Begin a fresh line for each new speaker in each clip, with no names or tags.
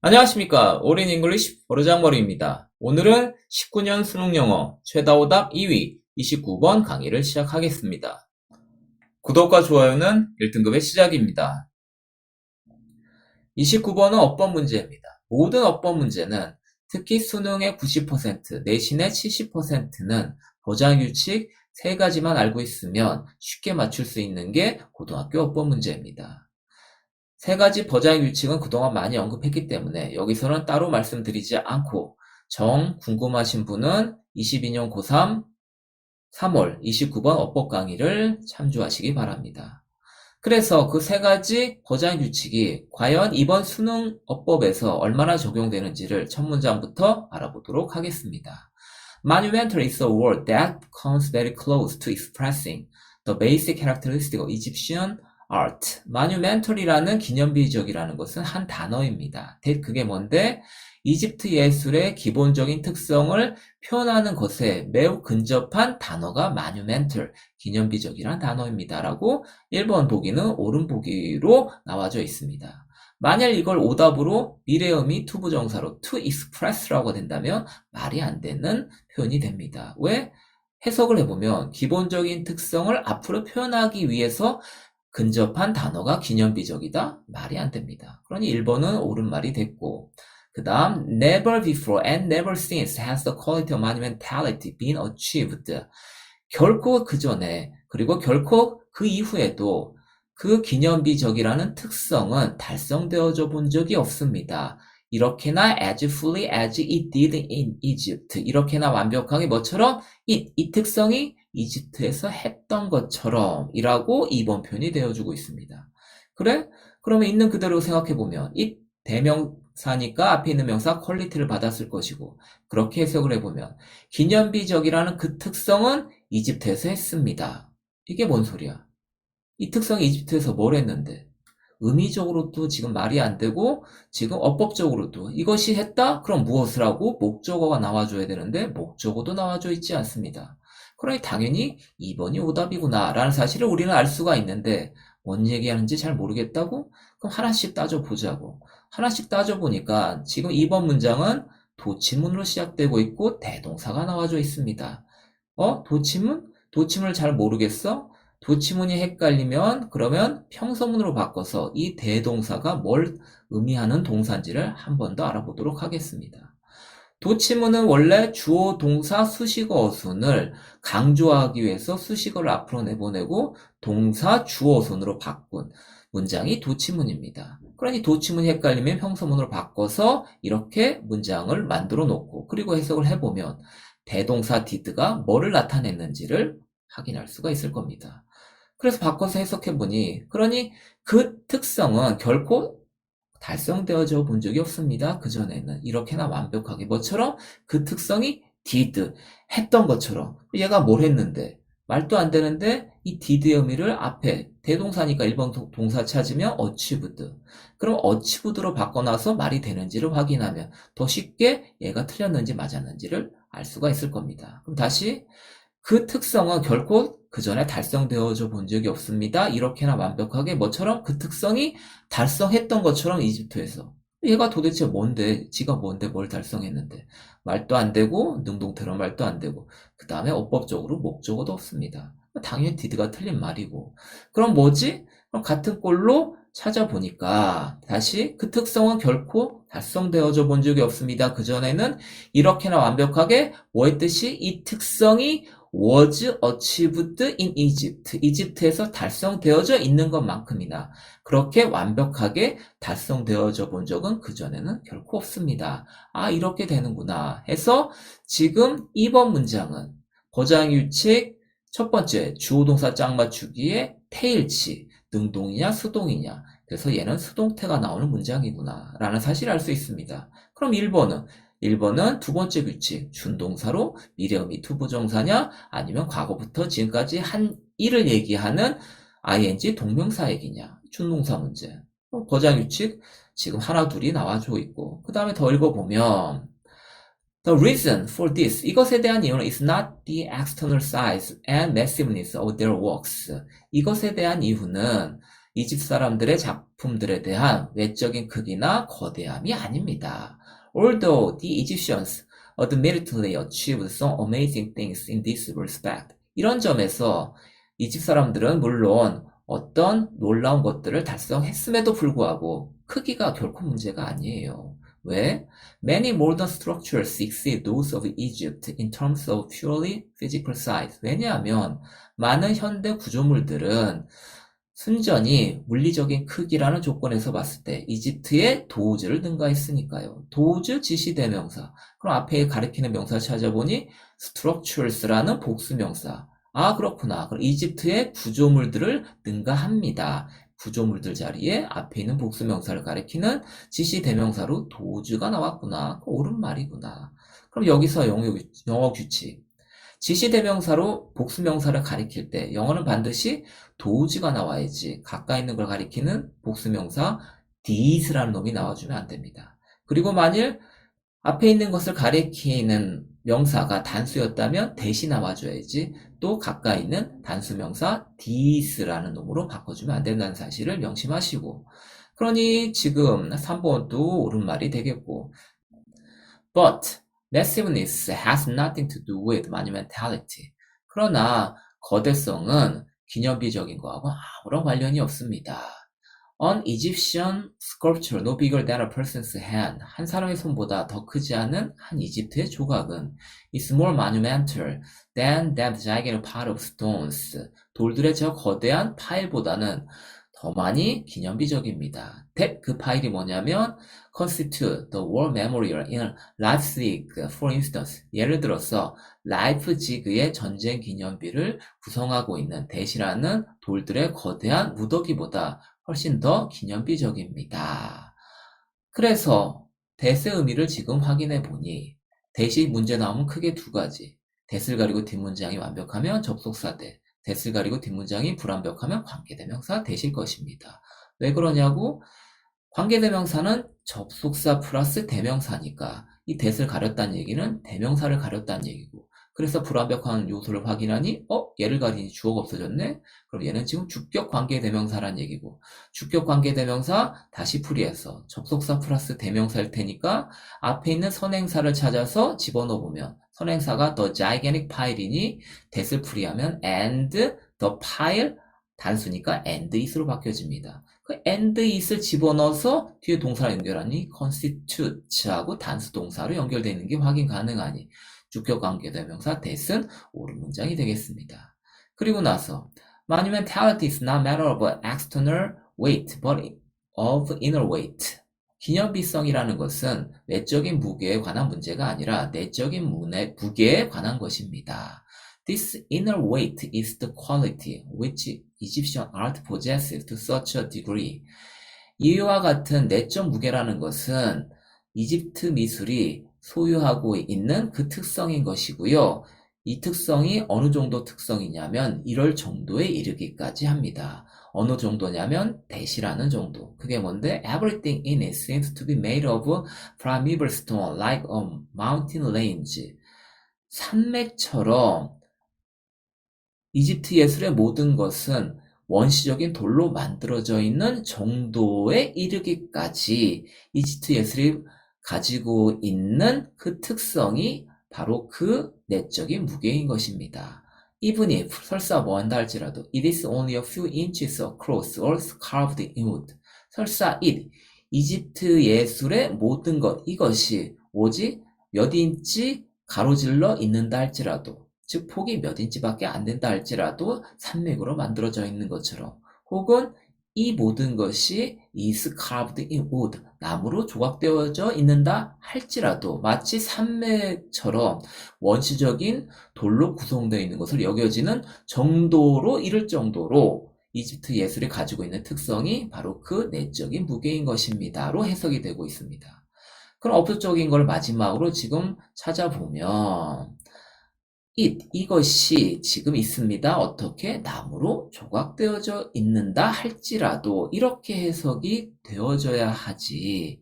안녕하십니까. 올인 잉글리시 버르장머리입니다. 오늘은 19년 수능영어 최다오답 2위 29번 강의를 시작하겠습니다. 구독과 좋아요는 1등급의 시작입니다. 29번은 어법 문제입니다. 모든 어법 문제는 특히 수능의 90%, 내신의 70%는 버장규칙 3가지만 알고 있으면 쉽게 맞출 수 있는 게 고등학교 어법 문제입니다. 3가지 버장규칙은 그동안 많이 언급했기 때문에 여기서는 따로 말씀드리지 않고 궁금하신 분은 22년 고3 3월 29번 어법 강의를 참조하시기 바랍니다. 그래서 그 3가지 버장규칙이 과연 이번 수능 어법에서 얼마나 적용되는지를 첫 문장부터 알아보도록 하겠습니다. Monumental is a word that comes very close to expressing the basic characteristic of Egyptian art. monumental이라는 기념비적이라는 것은 한 단어입니다. 그게 뭔데? 이집트 예술의 기본적인 특성을 표현하는 것에 매우 근접한 단어가 monumental, 기념비적이란 단어입니다. 라고 1번 보기는 옳은 보기로 나와져 있습니다. 만약 이걸 오답으로 미래음이 투부정사로 to express라고 된다면 말이 안 되는 표현이 됩니다. 왜? 해석을 해보면 기본적인 특성을 앞으로 표현하기 위해서 근접한 단어가 기념비적이다? 말이 안 됩니다. 그러니 1번은 옳은 말이 됐고, 그 다음 never before and never since has the quality of monumentality been achieved. 결코 그 전에 그리고 결코 그 이후에도 그 기념비적이라는 특성은 달성되어져 본 적이 없습니다. 이렇게나 as fully as it did in Egypt. 이렇게나 완벽하게 뭐처럼 이 특성이 이집트에서 했던 것처럼 이라고 2번 표현이 되어주고 있습니다. 그래? 그러면 있는 그대로 생각해보면 이 대명사니까 앞에 있는 명사 퀄리티를 받았을 것이고 그렇게 해석을 해보면 기념비적이라는 그 특성은 이집트에서 했습니다. 이게 뭔 소리야? 이 특성이 이집트에서 뭘 했는데 의미적으로도 지금 말이 안 되고 지금 어법적으로도 이것이 했다? 그럼 무엇을 하고 목적어가 나와줘야 되는데 목적어도 나와져 있지 않습니다. 그러니 당연히 2번이 오답이구나 라는 사실을 우리는 알 수가 있는데 뭔 얘기하는지 잘 모르겠다고? 그럼 하나씩 따져보자고. 하나씩 따져보니까 지금 2번 문장은 도치문으로 시작되고 있고 대동사가 나와져 있습니다. 도치문? 도치문을 잘 모르겠어? 도치문이 헷갈리면 그러면 평서문으로 바꿔서 이 대동사가 뭘 의미하는 동사인지를 한 번 더 알아보도록 하겠습니다. 도치문은 원래 주어, 동사, 수식어, 어순을 강조하기 위해서 수식어를 앞으로 내보내고 동사, 주어, 어순으로 바꾼 문장이 도치문입니다. 그러니 도치문이 헷갈리면 평서문으로 바꿔서 이렇게 문장을 만들어 놓고 그리고 해석을 해보면 대동사 did가 뭐를 나타냈는지를 확인할 수가 있을 겁니다. 그래서 바꿔서 해석해보니 그러니 그 특성은 결코 달성되어져 본 적이 없습니다. 그전에는 이렇게나 완벽하게 뭐처럼 그 특성이 did 했던 것처럼 얘가 뭘 했는데 말도 안 되는데 이 did의 의미를 앞에 대동사니까 1번 동사 찾으면 achieved 그럼 achieved로 바꿔놔서 말이 되는지를 확인하면 더 쉽게 얘가 틀렸는지 맞았는지를 알 수가 있을 겁니다. 그럼 다시 그 특성은 결코 그 전에 달성되어져 본 적이 없습니다. 이렇게나 완벽하게 뭐처럼 그 특성이 달성했던 것처럼 이집트에서. 얘가 도대체 뭔데, 지가 뭔데 뭘 달성했는데. 말도 안 되고, 능동태로 말도 안 되고, 그 다음에 어법적으로 목적어도 없습니다. 당연히 did가 틀린 말이고. 그럼 뭐지? 그럼 같은 꼴로 찾아보니까 다시 그 특성은 결코 달성되어져 본 적이 없습니다. 그전에는 이렇게나 완벽하게 뭐 했듯이 이 특성이 was achieved in Egypt. 이집트에서 달성되어져 있는 것만큼이나 그렇게 완벽하게 달성되어져 본 적은 그전에는 결코 없습니다. 아, 이렇게 되는구나 해서 지금 2번 문장은 버장규칙 첫 번째 주어동사 짝 맞추기에 태일치 능동이냐 수동이냐 그래서 얘는 수동태가 나오는 문장이구나 라는 사실을 알 수 있습니다. 그럼 1번은 두 번째 규칙 준동사로 미래음이 투부정사냐 아니면 과거부터 지금까지 한 일을 얘기하는 ing 동명사 얘기냐 준동사 문제 버장규칙 지금 하나 둘이 나와줘 있고 그 다음에 더 읽어보면 The reason for this 이것에 대한 이유는 is not the external size and massiveness of their works 이것에 대한 이유는 이집트 사람들의 작품들에 대한 외적인 크기나 거대함이 아닙니다. Although the Egyptians admittedly achieved some amazing things in this respect. 이런 점에서 이집트 사람들은 물론 어떤 놀라운 것들을 달성했음에도 불구하고 크기가 결코 문제가 아니에요. 왜? Many modern structures exceed those of Egypt in terms of purely physical size. 왜냐하면 많은 현대 구조물들은 순전히 물리적인 크기라는 조건에서 봤을 때 이집트의 도우즈를 능가했으니까요. 도우즈 지시대명사. 그럼 앞에 가리키는 명사 찾아보니 structures라는 복수명사. 아, 그렇구나. 그럼 이집트의 구조물들을 능가합니다. 구조물들 자리에 앞에 있는 복수명사를 가리키는 지시대명사로 도우즈가 나왔구나. 옳은 말이구나. 그럼 여기서 영어 규칙. 지시대명사로 복수명사를 가리킬 때 영어는 반드시 도우즈가 나와야지 가까이 있는 걸 가리키는 복수명사 these라는 놈이 나와주면 안 됩니다. 그리고 만일 앞에 있는 것을 가리키는 명사가 단수였다면 대시 나와줘야지 또 가까이 있는 단수명사 these라는 놈으로 바꿔주면 안 된다는 사실을 명심하시고, 그러니 지금 3번도 옳은 말이 되겠고, but massiveness has nothing to do with monumentality. 그러나 거대성은 기념비적인 거하고 아무런 관련이 없습니다. An Egyptian sculpture no bigger than a person's hand. 한 사람의 손보다 더 크지 않은 한 이집트의 조각은 is more monumental than that gigantic pile of stones. 돌들의 저 거대한 파일보다는 더 많이 기념비적입니다. 그 파일이 뭐냐면 constitute the war memorial in Leipzig, for instance. 예를 들어서 라이프지그의 전쟁 기념비를 구성하고 있는 대시라는 돌들의 거대한 무더기보다 훨씬 더 기념비적입니다. 그래서 대스의 의미를 지금 확인해 보니 대시 문제 나오면 크게 두 가지. 대스를 가리고 뒷문장이 완벽하면 접속사 대, 대스를 가리고 뒷문장이 불완벽하면 관계대명사 대실 것입니다. 왜 그러냐고? 관계대명사는 접속사 플러스 대명사니까 이 대스를 가렸다는 얘기는 대명사를 가렸다는 얘기고, 그래서 불완벽한 요소를 확인하니 얘를 가리니 주어가 없어졌네? 그럼 얘는 지금 주격 관계대명사란 얘기고, 주격 관계대명사 다시 풀이해서 접속사 플러스 대명사일 테니까 앞에 있는 선행사를 찾아서 집어넣어보면 선행사가 the gigantic pile이니 대스를 풀이하면 and the pile 단수니까 and it으로 바뀌어집니다. 그 and it을 집어넣어서 뒤에 동사를 연결하니 constitute하고 단수 동사로 연결되어 있는 게 확인 가능하니 주격 관계대명사 that은 옳은 문장이 되겠습니다. 그리고 나서 monumentality is not a matter of external weight but of inner weight. 기념비성이라는 것은 외적인 무게에 관한 문제가 아니라 내적인 무게에 관한 것입니다. This inner weight is the quality which Egyptian art possesses to such a degree. 이와 같은 내적 무게라는 것은 이집트 미술이 소유하고 있는 그 특성인 것이고요. 이 특성이 어느 정도 특성이냐면 이럴 정도에 이르기까지 합니다. 어느 정도냐면 대시라는 정도. 그게 뭔데? Everything in it seems to be made of primeval stone like a mountain range. 산맥처럼 이집트 예술의 모든 것은 원시적인 돌로 만들어져 있는 정도에 이르기까지 이집트 예술이 가지고 있는 그 특성이 바로 그 내적인 무게인 것입니다. Even if 설사 뭐 한다 할지라도 it is only a few inches across or carved in wood. 설사 이집트 예술의 모든 것 이것이 오직 몇 인치 가로질러 있는다 할지라도, 즉 폭이 몇 인치밖에 안 된다 할지라도 산맥으로 만들어져 있는 것처럼, 혹은 이 모든 것이 is carved in wood, 나무로 조각되어져 있는다 할지라도 마치 산맥처럼 원시적인 돌로 구성되어 있는 것을 여겨지는 정도로 이를 정도로 이집트 예술이 가지고 있는 특성이 바로 그 내적인 무게인 것입니다로 해석이 되고 있습니다. 그럼 업적인 걸 마지막으로 지금 찾아보면 이것이 지금 있습니다. 어떻게? 나무로 조각되어져 있는다 할지라도 이렇게 해석이 되어져야 하지.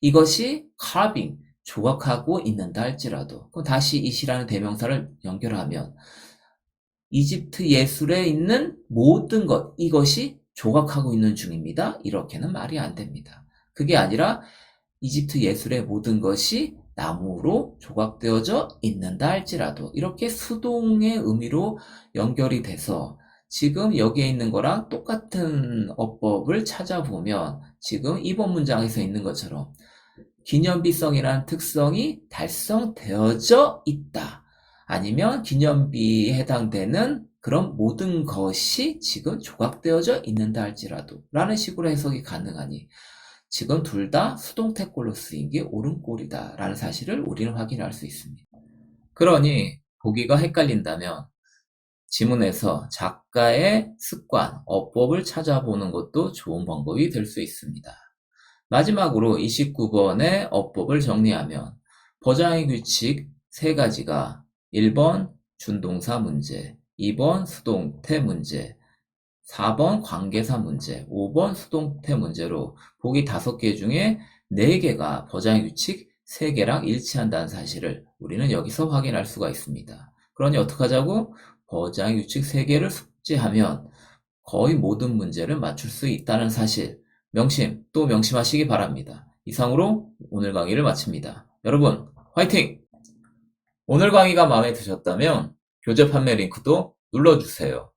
이것이 carving, 조각하고 있는다 할지라도. 그럼 다시 it이라는 대명사를 연결하면 이집트 예술에 있는 모든 것, 이것이 조각하고 있는 중입니다. 이렇게는 말이 안 됩니다. 그게 아니라 이집트 예술의 모든 것이 나무로 조각되어져 있는다 할지라도 이렇게 수동의 의미로 연결이 돼서 지금 여기에 있는 거랑 똑같은 어법을 찾아보면 지금 이번 문장에서 있는 것처럼 기념비성이라는 특성이 달성되어져 있다. 아니면 기념비에 해당되는 그런 모든 것이 지금 조각되어져 있는다 할지라도 라는 식으로 해석이 가능하니 지금 둘 다 수동태꼴로 쓰인 게 옳은 꼴이다 라는 사실을 우리는 확인할 수 있습니다. 그러니 보기가 헷갈린다면 지문에서 작가의 습관, 어법을 찾아보는 것도 좋은 방법이 될 수 있습니다. 마지막으로 29번의 어법을 정리하면 버장의 규칙 3가지가 1번 준동사 문제, 2번 수동태 문제, 4번 관계사 문제, 5번 수동태 문제로 보기 5개 중에 4개가 버장의 규칙 3개랑 일치한다는 사실을 우리는 여기서 확인할 수가 있습니다. 그러니 어떻게 하자고? 버장의 규칙 3개를 숙지하면 거의 모든 문제를 맞출 수 있다는 사실 또 명심하시기 바랍니다. 이상으로 오늘 강의를 마칩니다. 여러분 화이팅! 오늘 강의가 마음에 드셨다면 교재 판매 링크도 눌러주세요.